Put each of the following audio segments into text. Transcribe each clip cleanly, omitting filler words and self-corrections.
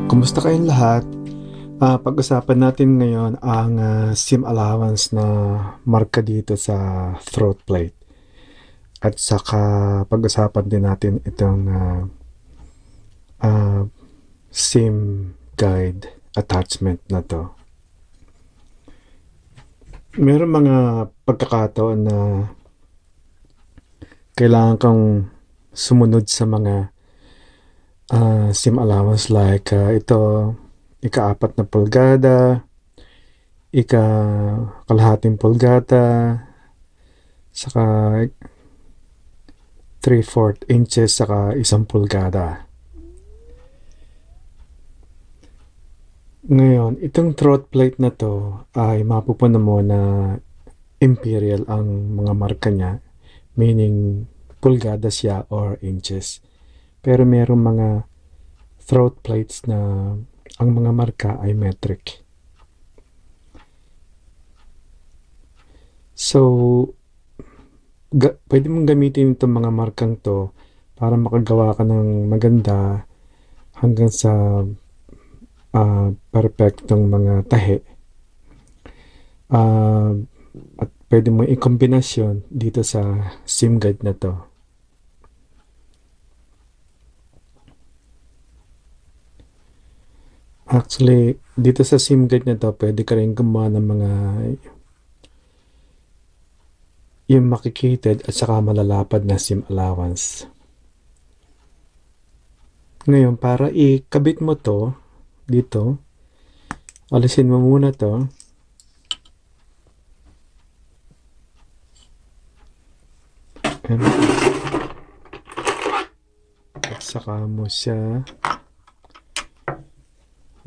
Kumusta kayong lahat? Pag-usapan natin ngayon ang SIM allowance na marka dito sa throat plate. At saka pag-usapan din natin itong SIM guide attachment na to. Meron mga pagkakataon na kailangan kang sumunod sa mga SIM allowance like ito, ika-4 na pulgada, ika-kalahating pulgada, saka 3/4 inches, saka 1 pulgada. Ngayon, itong throat plate na to ay mapupunan mo na imperial ang mga marka niya, meaning pulgada siya or inches. Pero merong mga throat plates na ang mga marka ay metric. So, pwede mong gamitin itong mga markang to para makagawa ka ng maganda hanggang sa perfectong mga tahi. At pwede mong i-kombinasyon dito sa SIM guide na to. Actually, dito sa SIM guide na to, pwede ka rin gumawa ng mga yung makikitid at saka malalapad na SIM allowance. Ngayon, para ikabit mo to dito, alisin mo muna to. At saka mo siya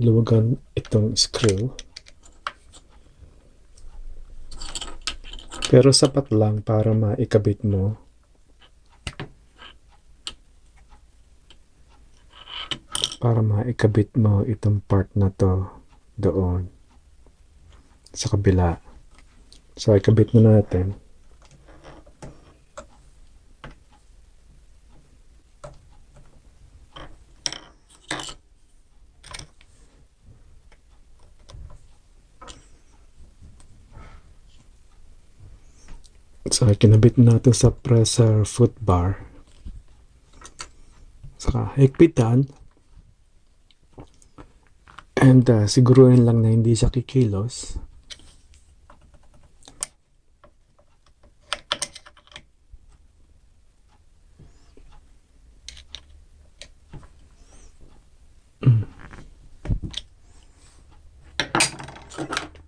luwagan itong screw. Pero sapat lang para maikabit mo. Para maikabit mo itong part na to doon sa kabila. So, ikabit mo natin. So, kinabit natin sa presser foot bar. Saka, higpitan. And siguruhin lang na hindi siya kikilos.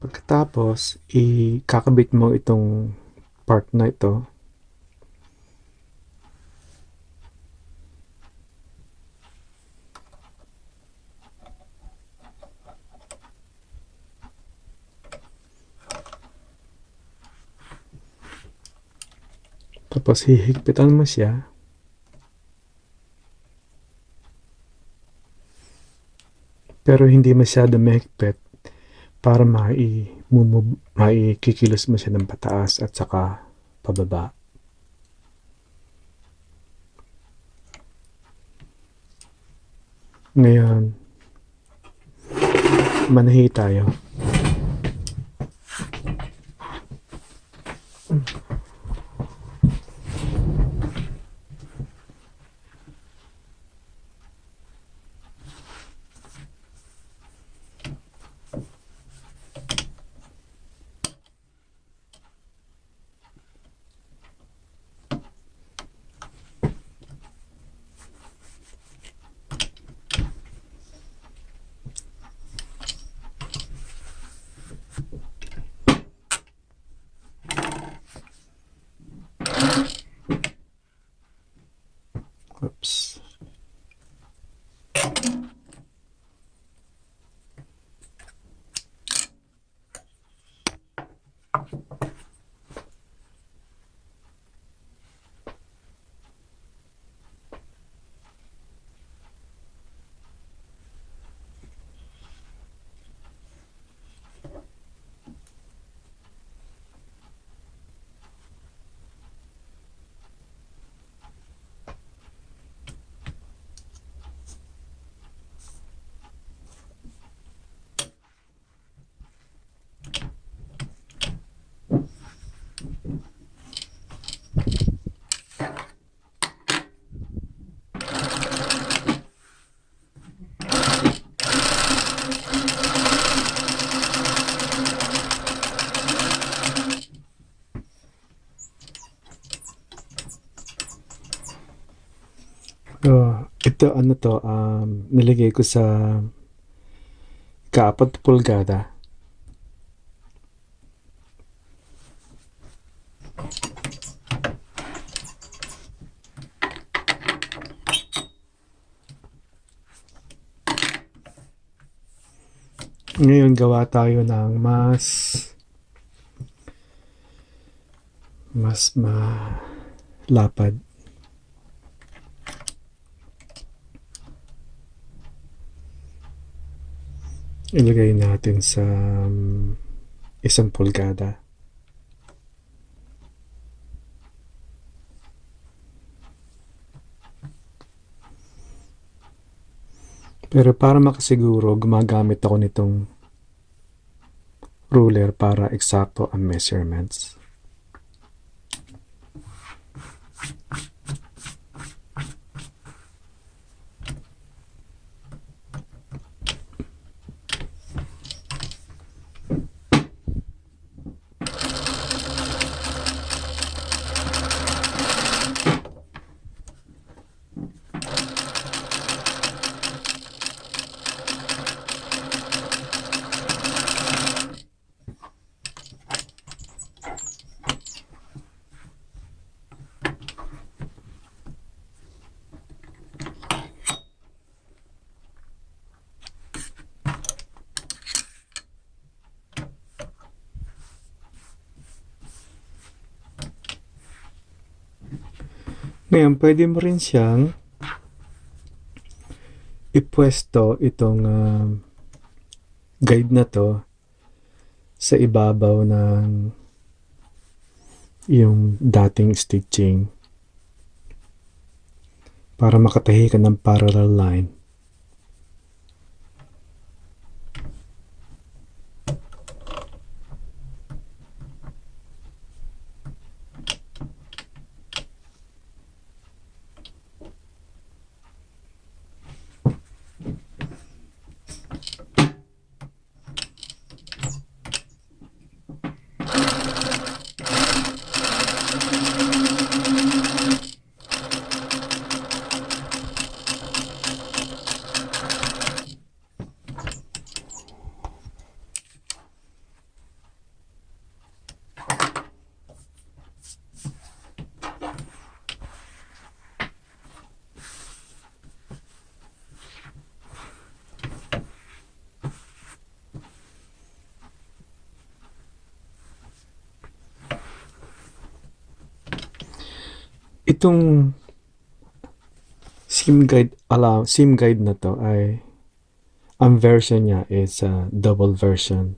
Pagkatapos, ikakabit mo itong part na ito. Tapos hihigpitan mo siya. Pero hindi masyado mahigpit para maikikilos mo siya ng pataas at saka pababa. Ngayon, manahi tayo. ito ano to, nilagay ko sa ka-4 pulgada. Ngayon gawa tayo ng mas malapad. Ilagay natin sa 1 pulgada. Pero para makasiguro, gumagamit ako nitong ruler para eksakto ang measurements. Ngayon, pwede mo rin siyang ipwesto itong guide na to sa ibabaw ng yung dating stitching para makatahi ka ng parallel line. Itong seam guide na to ay ang version niya is double version.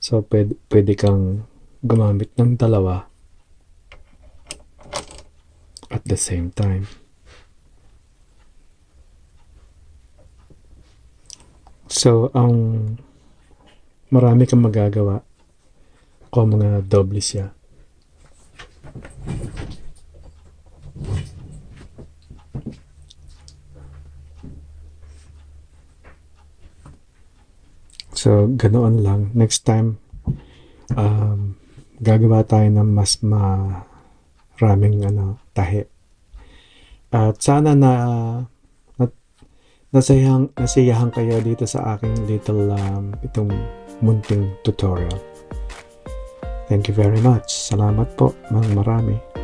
So pwede kang gumamit ng dalawa at the same time. So marami kang magagawa kung mga doble siya. So, ganoon lang. Next time, gagawa tayo ng mas maraming tahi. At sana nasiyahan kayo dito sa aking little itong munting tutorial. Thank you very much. Salamat po, marami.